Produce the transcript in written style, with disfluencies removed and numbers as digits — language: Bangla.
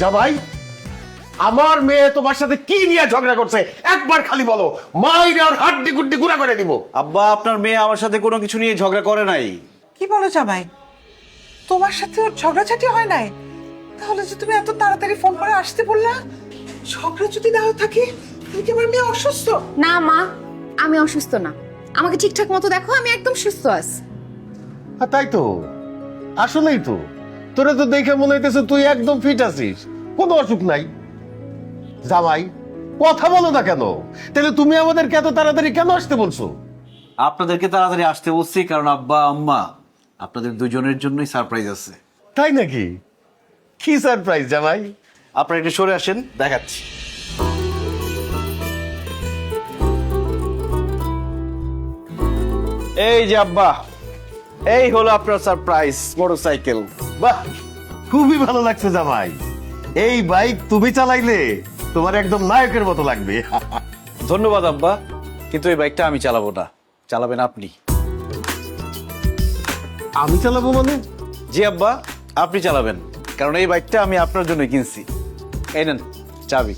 জামাই, আমার মেয়ে তোমার সাথে কি নিয়ে ঝগড়া করছে একবার খালি বলো, মাইরে আর হাড্ডি গুড্ডি গুড়া করে দিব। আব্বা, আপনার মেয়ে আমার সাথে কোনো কিছু নিয়ে ঝগড়া করে নাই। কি বলো জামাই, তোমার সাথে ওর ঝগড়াঝাটি হয় নাই? তাহলে যে তুমি এত তাড়াতাড়ি ফোন করে আসতে বললা, ঝগড়া যদি না থাকে তুমি কি আমার মেয়ে অসুস্থ? না মা, আমি অসুস্থ না। আমাকে ঠিকঠাক মতো দেখো, আমি একদম সুস্থ আছি। তাই তো, আসলেই তো, তোরা তো দেখে মনে হইতেছে তুই একদম ফিট আছিস, কোনো অসুখ নাই। জামাই, কথা বলো না কেন? তাহলে তুমি আমাদেরকে এত তাড়াতাড়ি কেন আসতে বলছো? আপনাদেরকে তাড়াতাড়ি আসতে বলছি কারণ আব্বা আম্মা আপনাদের দুজনের জন্যই সারপ্রাইজ আছে। তাই নাকি? কি সারপ্রাইজ জামাই? আপনারা একটু সরে আসেন, দেখাচ্ছি। এই যে আব্বা, এই হলো আপনার সারপ্রাইজ মোটরসাইকেল। বাহ, খুবই ভালো লাগছে জামাই। এই বাইক তুমি চালাইলে তোমার একদম নায়কের মতো লাগবে। ধন্যবাদ আব্বা, কিন্তু এই বাইকটা আমি চালাবো না, চালাবেন আপনি। আমি চালাবো মানে? জি আব্বা, আপনি চালাবেন, কারণ এই বাইকটা আমি আপনার জন্য কিনছি। এই নেন চাবি।